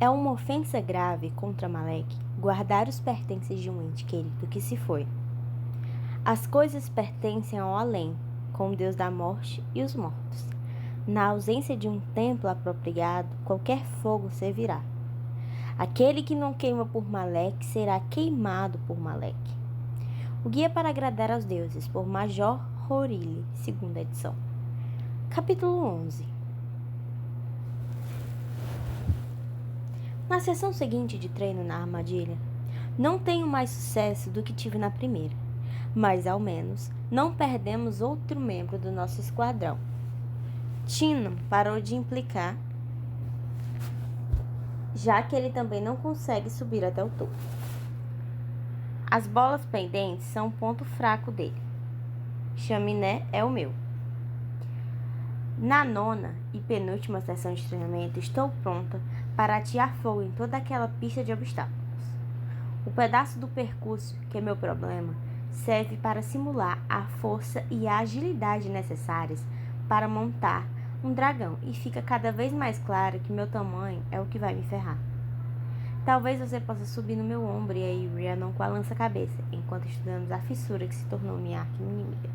É uma ofensa grave contra Maleque guardar os pertences de um ente querido que se foi. As coisas pertencem ao além, com o Deus da morte e os mortos. Na ausência de um templo apropriado, qualquer fogo servirá. Aquele que não queima por Maleque será queimado por Maleque. O Guia para Agradar aos Deuses, por Major Rorilli, segunda edição. Capítulo 11. Na sessão seguinte de treino na armadilha, não tenho mais sucesso do que tive na primeira, mas ao menos não perdemos outro membro do nosso esquadrão. Tino parou de implicar, já que ele também não consegue subir até o topo. As bolas pendentes são o ponto fraco dele. Chaminé é o meu. Na nona e penúltima sessão de treinamento, estou pronta para atear fogo em toda aquela pista de obstáculos. O pedaço do percurso, que é meu problema, serve para simular a força e a agilidade necessárias para montar um dragão, e fica cada vez mais claro que meu tamanho é o que vai me ferrar. Talvez você possa subir no meu ombro e aí Rhiannon com a lança-cabeça, enquanto estudamos a fissura que se tornou minha arqui-inimiga.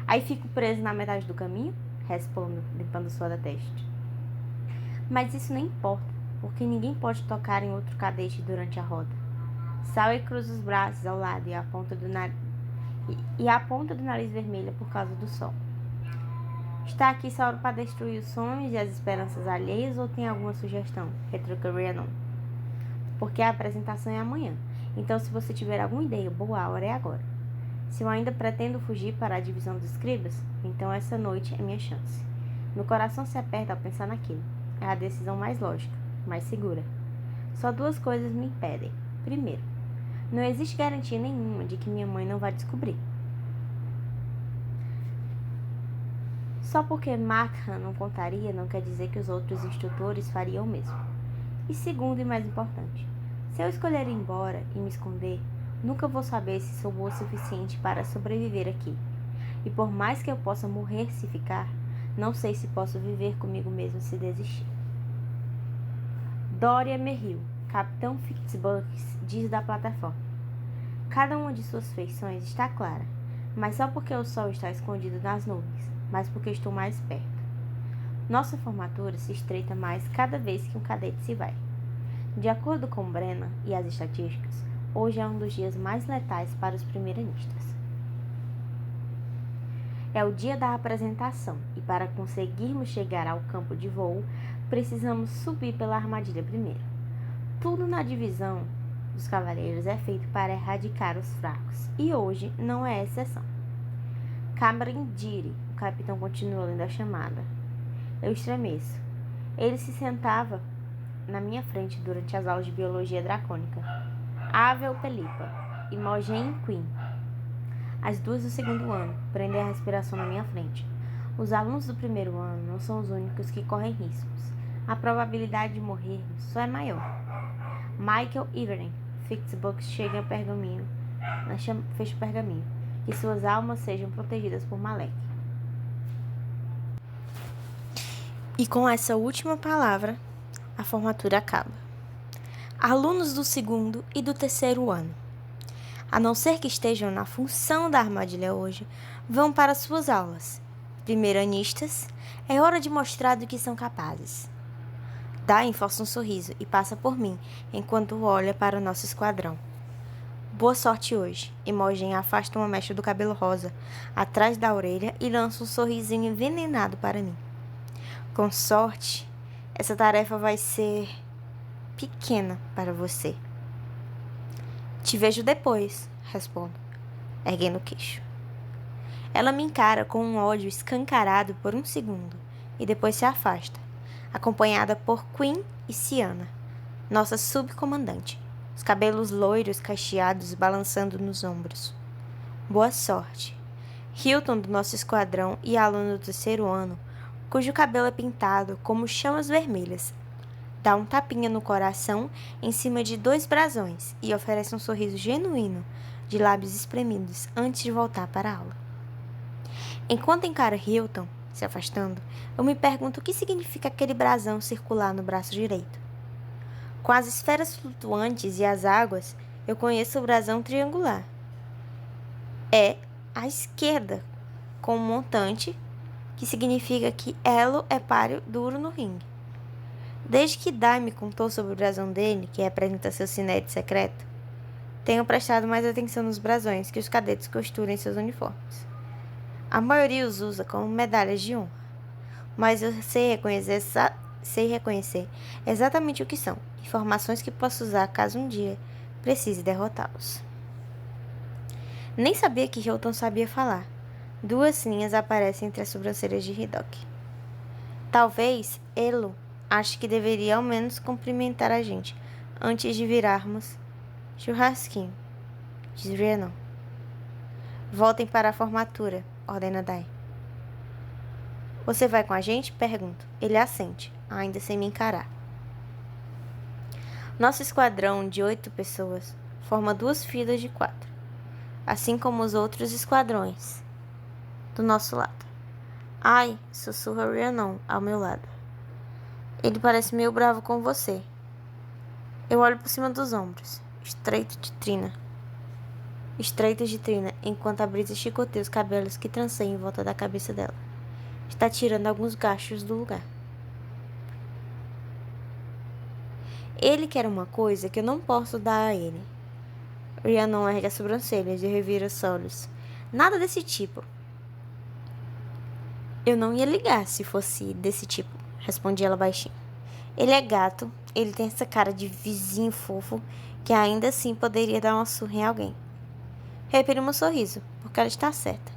Aí fico preso na metade do caminho? Respondo, limpando o suor da testa. Mas isso não importa, porque ninguém pode tocar em outro cadete durante a roda. Sally cruza os braços ao lado e a ponta do nariz vermelha por causa do sol. Está aqui só para destruir os sonhos e as esperanças alheias ou tem alguma sugestão? Retruca Rhiannon. Porque a apresentação é amanhã, então se você tiver alguma ideia boa, a hora é agora. Se eu ainda pretendo fugir para a divisão dos escribas, então essa noite é minha chance. Meu coração se aperta ao pensar naquilo. É a decisão mais lógica, mais segura. Só duas coisas me impedem. Primeiro, não existe garantia nenhuma de que minha mãe não vai descobrir. Só porque Markham não contaria não quer dizer que os outros instrutores fariam o mesmo. E segundo e mais importante, se eu escolher ir embora e me esconder, nunca vou saber se sou boa o suficiente para sobreviver aqui. E por mais que eu possa morrer se ficar, não sei se posso viver comigo mesmo se desistir. Doria Merrill, Capitão Fitzbucks, diz da plataforma. Cada uma de suas feições está clara, mas só porque o sol está escondido nas nuvens, mas porque estou mais perto. Nossa formatura se estreita mais cada vez que um cadete se vai. De acordo com Brennan e as estatísticas, hoje é um dos dias mais letais para os primeiranistas. É o dia da apresentação e para conseguirmos chegar ao campo de voo, precisamos subir pela armadilha primeiro. Tudo na divisão dos cavaleiros é feito para erradicar os fracos e hoje não é exceção. Cameron Diri, o capitão continuou lendo a chamada. Eu estremeço. Ele se sentava na minha frente durante as aulas de biologia dracônica. Avel Pelipa, Imogen Quinn. As duas do segundo ano, prendem a respiração na minha frente. Os alunos do primeiro ano não são os únicos que correm riscos. A probabilidade de morrermos só é maior. Michael Ivering, Fitzbucks chega ao pergaminho, fecha o pergaminho. Que suas almas sejam protegidas por Maleque. E com essa última palavra, a formatura acaba. Alunos do segundo e do terceiro ano, a não ser que estejam na função da armadilha hoje, vão para suas aulas. Primeiranistas, é hora de mostrar do que são capazes. Dain força um sorriso e passa por mim, enquanto olha para o nosso esquadrão. Boa sorte hoje. Imogen afasta uma mecha do cabelo rosa atrás da orelha e lança um sorrisinho envenenado para mim. Com sorte, essa tarefa vai ser pequena para você. Te vejo depois, respondo, erguendo o queixo. Ela me encara com um ódio escancarado por um segundo e depois se afasta, acompanhada por Quinn e Siana, nossa subcomandante, os cabelos loiros cacheados balançando nos ombros. Boa sorte. Hilton do nosso esquadrão e aluno do terceiro ano, cujo cabelo é pintado como chamas vermelhas, dá um tapinha no coração em cima de 2 brasões e oferece um sorriso genuíno de lábios espremidos antes de voltar para a aula. Enquanto encara Hilton, se afastando, eu me pergunto o que significa aquele brasão circular no braço direito. Com as esferas flutuantes e as águas, eu conheço o brasão triangular. É à esquerda, com um montante, que significa que elo é páreo duro no ringue. Desde que Dai me contou sobre o brasão dele, que representa seu sinete secreto, tenho prestado mais atenção nos brasões que os cadetes costuram em seus uniformes. A maioria os usa como medalhas de honra, mas eu sei reconhecer exatamente o que são, informações que posso usar caso um dia precise derrotá-los. Nem sabia que Hilton sabia falar. 2 linhas aparecem entre as sobrancelhas de Hidok. Talvez Elo ache que deveria ao menos cumprimentar a gente antes de virarmos churrasquinho, diz Rhiannon. Voltem para a formatura, ordena Dai. Você vai com a gente? Pergunto. Ele assente, ainda sem me encarar. Nosso esquadrão de 8 pessoas forma 2 filas de 4, assim como os outros esquadrões do nosso lado. Ai, sussurra Rhiannon ao meu lado. Ele parece meio bravo com você. Eu olho por cima dos ombros, estreitos de trina, enquanto a brisa chicoteia os cabelos que transeiam em volta da cabeça dela. Está tirando alguns gachos do lugar. Ele quer uma coisa que eu não posso dar a ele. Rhiannon ergue as sobrancelhas e revira os olhos. Nada desse tipo. Eu não ia ligar se fosse desse tipo, respondi ela baixinho. Ele é gato, ele tem essa cara de vizinho fofo que ainda assim poderia dar uma surra em alguém. Reprimo um sorriso, porque ela está certa.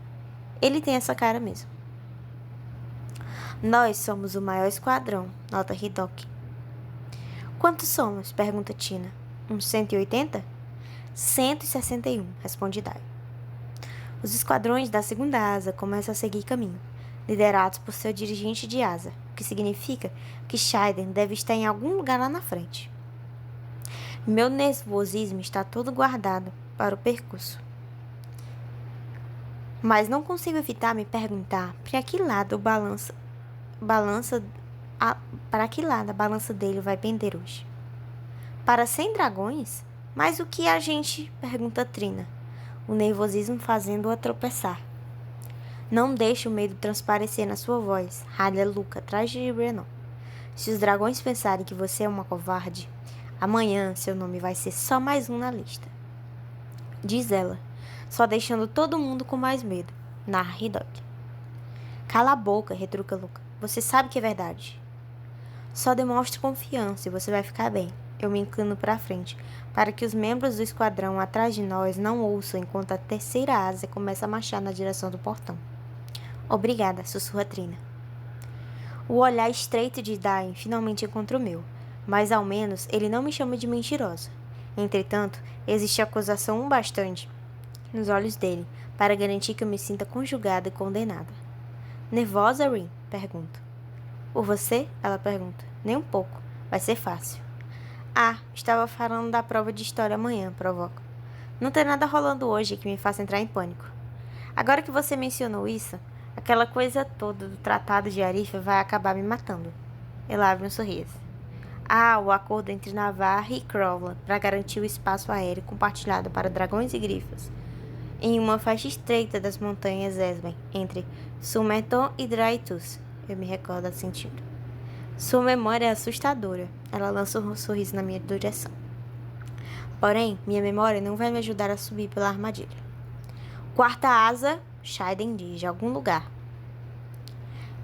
Ele tem essa cara mesmo. Nós somos o maior esquadrão, nota Hidok. Quantos somos? Pergunta Tina. Uns 180? 161, responde Dai. Os esquadrões da segunda asa começam a seguir caminho, liderados por seu dirigente de asa, o que significa que Shaiden deve estar em algum lugar lá na frente. Meu nervosismo está todo guardado para o percurso. Mas não consigo evitar me perguntar para que lado a balança dele vai pender hoje. Para 100 dragões? Mas o que a gente? Pergunta Trina, o nervosismo fazendo-a tropeçar. Não deixe o medo transparecer na sua voz, ralha Luca atrás de Rhiannon. Se os dragões pensarem que você é uma covarde, amanhã seu nome vai ser só mais um na lista. Diz ela, só deixando todo mundo com mais medo, narra Hidok. Cala a boca, retruca Luca. Você sabe que é verdade. Só demonstre confiança e você vai ficar bem. Eu me inclino para a frente, para que os membros do esquadrão atrás de nós não ouçam enquanto a terceira asa começa a marchar na direção do portão. Obrigada, sussurra Trina. O olhar estreito de Dain finalmente encontra o meu, mas ao menos ele não me chama de mentirosa. Entretanto, existe acusação bastante nos olhos dele para garantir que eu me sinta conjugada e condenada. Nervosa, Rin? Pergunto. Por você? Ela pergunta. Nem um pouco. Vai ser fácil. Ah, estava falando da prova de história amanhã, provoca. Não tem nada rolando hoje que me faça entrar em pânico. Agora que você mencionou isso, aquela coisa toda do Tratado de Arifa vai acabar me matando. Ela abre um sorriso. Ah, o acordo entre Navarra e Crowland para garantir o espaço aéreo compartilhado para dragões e grifos em uma faixa estreita das montanhas Esben, entre Sumeton e Draitus. Eu me recordo sentindo. Sua memória é assustadora. Ela lança um sorriso na minha direção. Porém, minha memória não vai me ajudar a subir pela armadilha. Quarta asa, Shaiden diz, de algum lugar.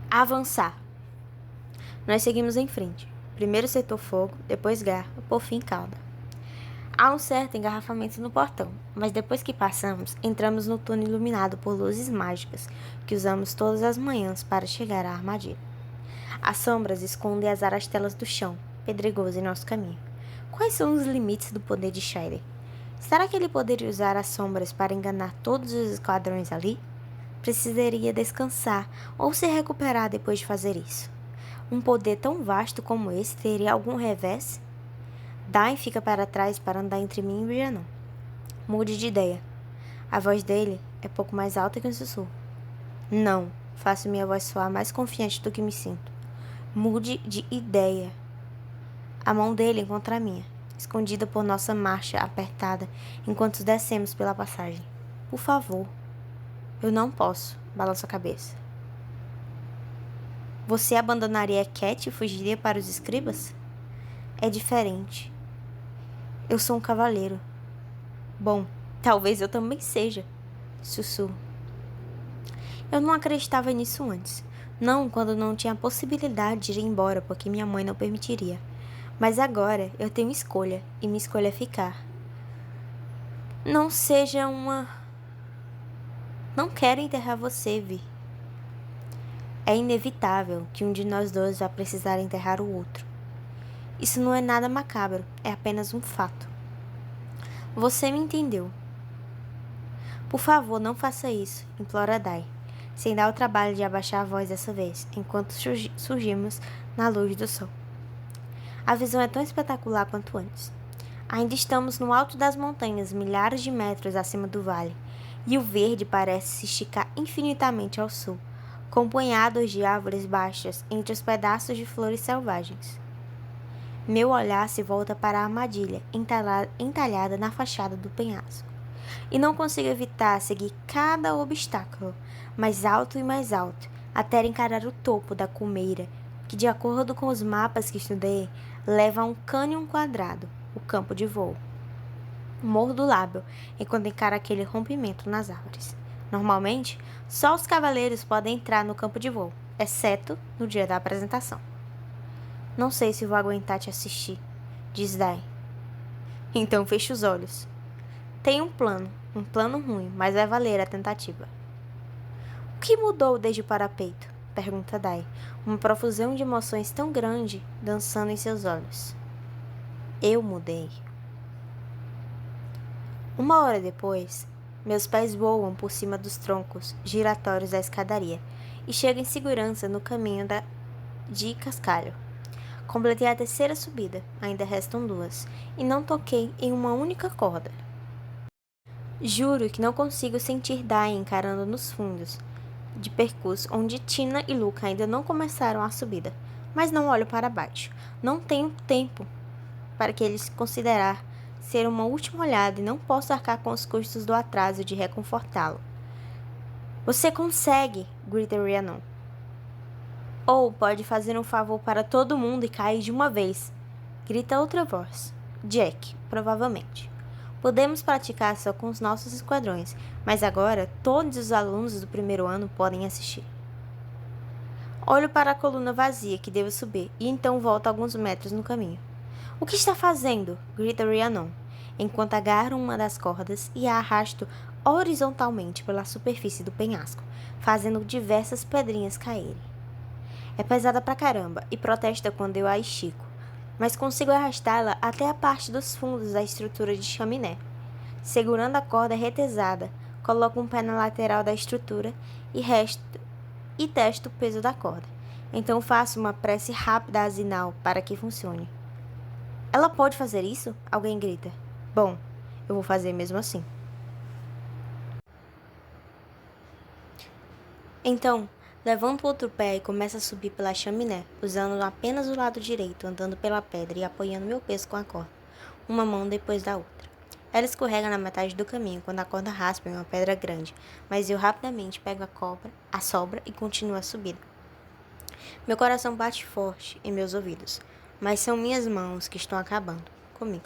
Avançar. Nós seguimos em frente. Primeiro setor fogo, depois garra, por fim cauda. Há um certo engarrafamento no portão, mas depois que passamos, entramos no túnel iluminado por luzes mágicas que usamos todas as manhãs para chegar à armadilha. As sombras escondem as arastelas do chão, pedregoso em nosso caminho. Quais são os limites do poder de Shaiden? Será que ele poderia usar as sombras para enganar todos os esquadrões ali? Precisaria descansar ou se recuperar depois de fazer isso. Um poder tão vasto como esse teria algum revés? Dain fica para trás para andar entre mim e Rhiannon. Mude de ideia. A voz dele é pouco mais alta que um sussurro. Não, faço minha voz soar mais confiante do que me sinto. Mude de ideia. A mão dele contra a minha, escondida por nossa marcha apertada enquanto descemos pela passagem. Por favor. Eu não posso, balanço a cabeça. Você abandonaria Cat e fugiria para os escribas? É diferente. Eu sou um cavaleiro. Bom, talvez eu também seja, sussurro. Eu não acreditava nisso antes. Não quando não tinha a possibilidade de ir embora porque minha mãe não permitiria. Mas agora eu tenho escolha e minha escolha é ficar. Não seja uma... Não quero enterrar você, Vi. É inevitável que um de nós dois vá precisar enterrar o outro. Isso não é nada macabro, é apenas um fato. Você me entendeu. Por favor, não faça isso, implora Dai, sem dar o trabalho de abaixar a voz dessa vez, enquanto surgimos na luz do sol. A visão é tão espetacular quanto antes. Ainda estamos no alto das montanhas, milhares de metros acima do vale, e o verde parece se esticar infinitamente ao sul, com punhados de árvores baixas entre os pedaços de flores selvagens. Meu olhar se volta para a armadilha entalhada na fachada do penhasco, e não consigo evitar seguir cada obstáculo, mais alto e mais alto, até encarar o topo da colmeira, que, de acordo com os mapas que estudei, leva a um cânion quadrado, o campo de voo. Mordo o lábio enquanto encara aquele rompimento nas árvores. Normalmente, só os cavaleiros podem entrar no campo de voo, exceto no dia da apresentação. Não sei se vou aguentar te assistir, diz Dai. Então feche os olhos. Tem um plano ruim, mas vai valer a tentativa. O que mudou desde o parapeito? Pergunta Dai, uma profusão de emoções tão grande dançando em seus olhos. Eu mudei. 1 hora depois, meus pés voam por cima dos troncos giratórios da escadaria e chego em segurança no caminho de cascalho. Completei a terceira subida, ainda restam 2, e não toquei em uma única corda. Juro que não consigo sentir Dai encarando nos fundos de percurso onde Tina e Luca ainda não começaram a subida, mas não olho para baixo. Não tenho tempo para que eles considerar ser uma última olhada e não posso arcar com os custos do atraso de reconfortá-lo. Você consegue! Grita Rhiannon. Ou pode fazer um favor para todo mundo e cair de uma vez, grita outra voz. Jack, provavelmente. Podemos praticar só com os nossos esquadrões, mas agora todos os alunos do primeiro ano podem assistir. Olho para a coluna vazia que devo subir e então volto alguns metros no caminho. O que está fazendo? Grita Rhiannon, enquanto agarro uma das cordas e a arrasto horizontalmente pela superfície do penhasco, fazendo diversas pedrinhas caírem. É pesada pra caramba e protesta quando eu a estico, mas consigo arrastá-la até a parte dos fundos da estrutura de chaminé. Segurando a corda retesada, coloco um pé na lateral da estrutura e testo o peso da corda. Então faço uma prece rápida a Zinal para que funcione. Ela pode fazer isso? Alguém grita. Bom, eu vou fazer mesmo assim. Então, levanto o outro pé e começo a subir pela chaminé, usando apenas o lado direito, andando pela pedra e apoiando meu peso com a corda, uma mão depois da outra. Ela escorrega na metade do caminho quando a corda raspa em uma pedra grande, mas eu rapidamente pego a sobra e continuo a subida. Meu coração bate forte em meus ouvidos, mas são minhas mãos que estão acabando comigo.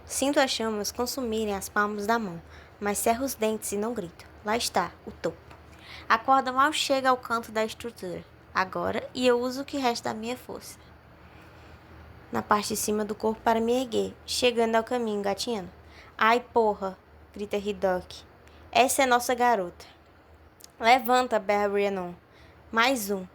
Sinto as chamas consumirem as palmas da mão, mas cerro os dentes e não grito. Lá está, o topo. A corda mal chega ao canto da estrutura, agora, e eu uso o que resta da minha força na parte de cima do corpo para me erguer, chegando ao caminho engatinhando. Ai, porra, grita Hidok. Essa é nossa garota. Levanta, berra Rhiannon. Mais um.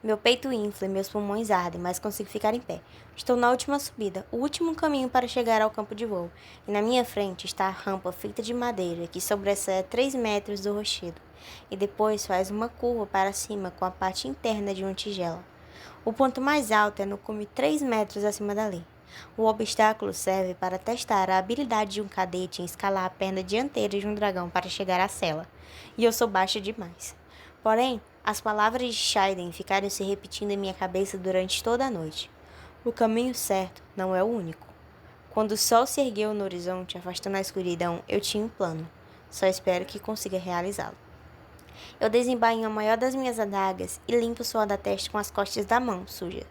Meu peito infla e meus pulmões ardem, mas consigo ficar em pé. Estou na última subida, o último caminho para chegar ao campo de voo, e na minha frente está a rampa feita de madeira que sobressai 3 metros do rochedo, e depois faz uma curva para cima com a parte interna de uma tigela. O ponto mais alto é no cume 3 metros acima dali. O obstáculo serve para testar a habilidade de um cadete em escalar a perna dianteira de um dragão para chegar à cela, e eu sou baixa demais. Porém, as palavras de Shaiden ficaram se repetindo em minha cabeça durante toda a noite. O caminho certo não é o único. Quando o sol se ergueu no horizonte, afastando a escuridão, eu tinha um plano. Só espero que consiga realizá-lo. Eu desembainho a maior das minhas adagas e limpo o suor da testa com as costas da mão suja.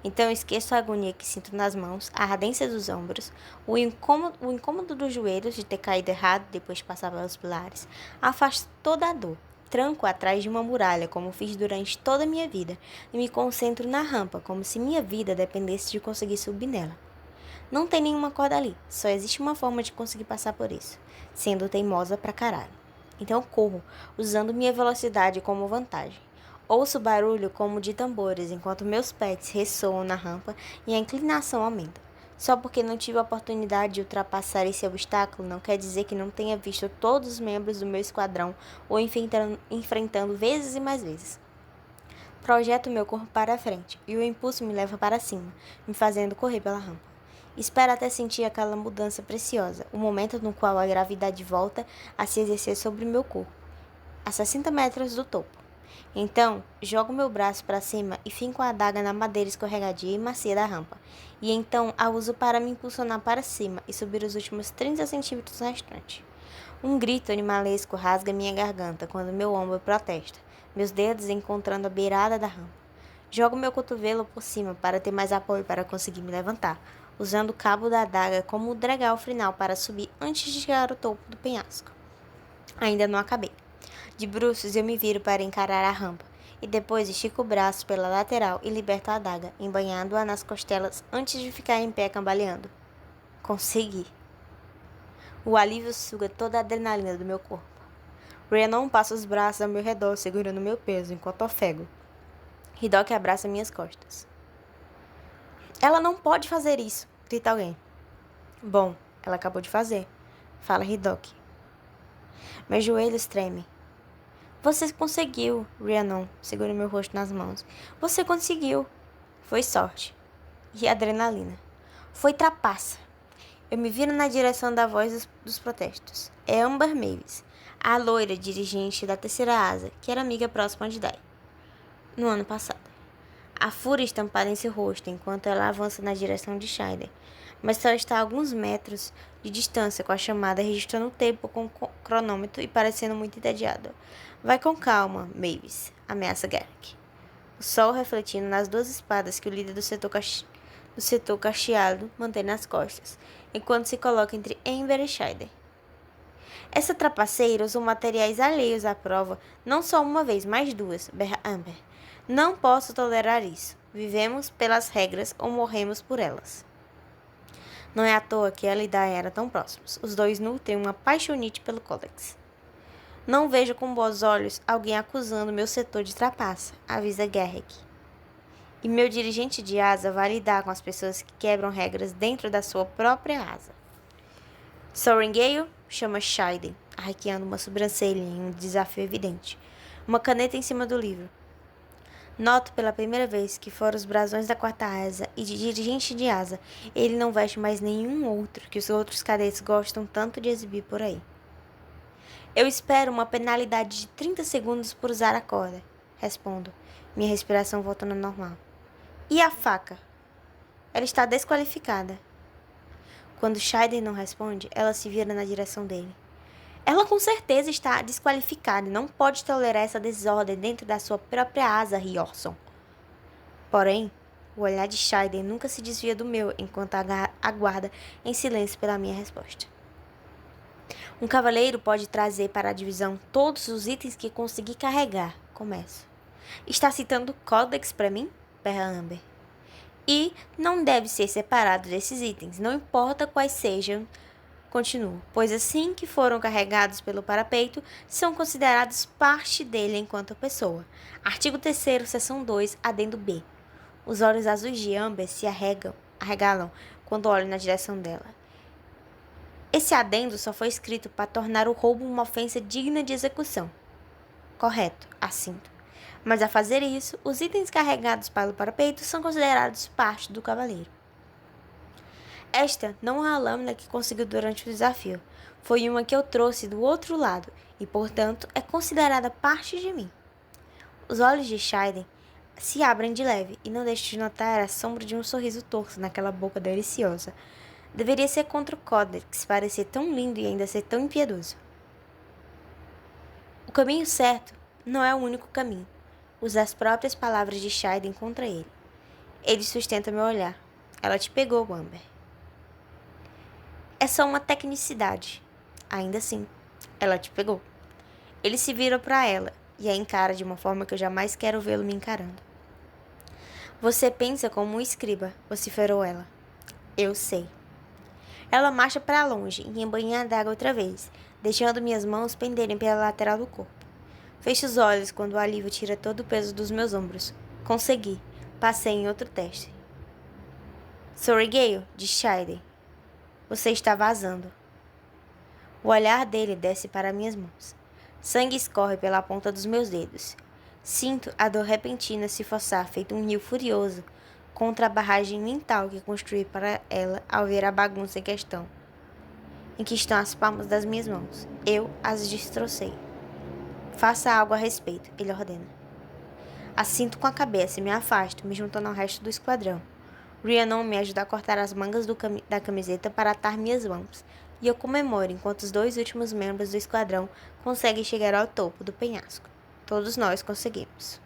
Então eu esqueço a agonia que sinto nas mãos, a ardência dos ombros, o incômodo dos joelhos de ter caído errado depois de passar pelos pilares. Afasto toda a dor. Tranco atrás de uma muralha, como fiz durante toda a minha vida, e me concentro na rampa, como se minha vida dependesse de conseguir subir nela. Não tem nenhuma corda ali, só existe uma forma de conseguir passar por isso, sendo teimosa pra caralho. Então eu corro, usando minha velocidade como vantagem. Ouço barulho como de tambores, enquanto meus pés ressoam na rampa e a inclinação aumenta. Só porque não tive a oportunidade de ultrapassar esse obstáculo não quer dizer que não tenha visto todos os membros do meu esquadrão o enfrentando vezes e mais vezes. Projeto meu corpo para a frente e o impulso me leva para cima, me fazendo correr pela rampa. Espero até sentir aquela mudança preciosa, o momento no qual a gravidade volta a se exercer sobre meu corpo, a 60 metros do topo. Então, jogo meu braço para cima e finco a adaga na madeira escorregadia e macia da rampa. E então a uso para me impulsionar para cima e subir os últimos 30 centímetros restantes. Um grito animalesco rasga minha garganta quando meu ombro protesta, meus dedos encontrando a beirada da rampa. Jogo meu cotovelo por cima para ter mais apoio para conseguir me levantar, usando o cabo da adaga como dregal final para subir antes de chegar ao topo do penhasco. Ainda não acabei. De bruços eu me viro para encarar a rampa, e depois estico o braço pela lateral e liberto a adaga, embanhando-a nas costelas antes de ficar em pé cambaleando. Consegui. O alívio suga toda a adrenalina do meu corpo. Rhiannon passa os braços ao meu redor, segurando meu peso, enquanto ofego. Hidoki abraça minhas costas. Ela não pode fazer isso, grita alguém. Bom, ela acabou de fazer, fala Hidoki. Meus joelhos tremem. Você conseguiu, Rhiannon, segura meu rosto nas mãos. Você conseguiu. Foi sorte. E adrenalina. Foi trapaça. Eu me viro na direção da voz dos protestos. É Amber Mavis, a loira dirigente da terceira asa, que era amiga próxima de Dai, no ano passado. A fúria estampada em seu rosto enquanto ela avança na direção de Scheider, mas só está a alguns metros de distância com a chamada registrando o tempo com o cronômetro e parecendo muito entediada. Vai com calma, Mavis, ameaça Garrick. O sol refletindo nas duas espadas que o líder do setor cacheado mantém nas costas, enquanto se coloca entre Amber e Scheider. Essa trapaceira usou materiais alheios à prova não só uma vez, mas duas, berra Amber. Não posso tolerar isso. Vivemos pelas regras ou morremos por elas. Não é à toa que ela e Dai eram tão próximos. Os dois nutrem uma paixonite pelo Codex. Não vejo com bons olhos alguém acusando meu setor de trapaça, avisa Garrick. E meu dirigente de asa vai lidar com as pessoas que quebram regras dentro da sua própria asa. Sorengale chama Scheider, arrequeando uma sobrancelha em um desafio evidente. Uma caneta em cima do livro. Noto pela primeira vez que fora os brasões da quarta asa e de dirigente de asa, ele não veste mais nenhum outro que os outros cadetes gostam tanto de exibir por aí. Eu espero uma penalidade de 30 segundos por usar a corda, respondo, minha respiração voltando ao normal. E a faca? Ela está desqualificada. Quando Scheider não responde, ela se vira na direção dele. Ela com certeza está desqualificada e não pode tolerar essa desordem dentro da sua própria asa, Riorson. Porém, o olhar de Scheider nunca se desvia do meu enquanto aguarda em silêncio pela minha resposta. Um cavaleiro pode trazer para a divisão todos os itens que conseguir carregar. Começo. Está citando o Codex para mim? Berra Amber. E não deve ser separado desses itens, não importa quais sejam. Continuo, pois assim que foram carregados pelo parapeito, são considerados parte dele enquanto pessoa. Artigo 3º, seção 2, adendo B. Os olhos azuis de Amber se arregalam quando olho na direção dela. Esse adendo só foi escrito para tornar o roubo uma ofensa digna de execução. Correto, assinto. Mas a fazer isso, os itens carregados pelo parapeito são considerados parte do cavaleiro. Esta não é a lâmina que conseguiu durante o desafio. Foi uma que eu trouxe do outro lado e, portanto, é considerada parte de mim. Os olhos de Scheider se abrem de leve e não deixo de notar a sombra de um sorriso torto naquela boca deliciosa. Deveria ser contra o Codex parecer tão lindo e ainda ser tão impiedoso. O caminho certo não é o único caminho. Usa as próprias palavras de Shaiden contra ele. Ele sustenta meu olhar. Ela te pegou, Amber. É só uma tecnicidade. Ainda assim, ela te pegou. Ele se vira para ela e a encara de uma forma que eu jamais quero vê-lo me encarando. Você pensa como um escriba, vociferou ela. Eu sei. Ela marcha para longe e embanha d'água outra vez, deixando minhas mãos penderem pela lateral do corpo. Fecho os olhos quando o alívio tira todo o peso dos meus ombros. Consegui. Passei em outro teste. Sorry, disse Shaiden. Você está vazando. O olhar dele desce para minhas mãos. Sangue escorre pela ponta dos meus dedos. Sinto a dor repentina se forçar feito um rio furioso contra a barragem mental que construí para ela ao ver a bagunça em questão. Em que estão as palmas das minhas mãos. Eu as destrocei. Faça algo a respeito, ele ordena. Assinto com a cabeça e me afasto, me juntando ao resto do esquadrão. Rhiannon me ajuda a cortar as mangas da camiseta para atar minhas mãos, e eu comemoro enquanto os 2 últimos membros do esquadrão conseguem chegar ao topo do penhasco. Todos nós conseguimos.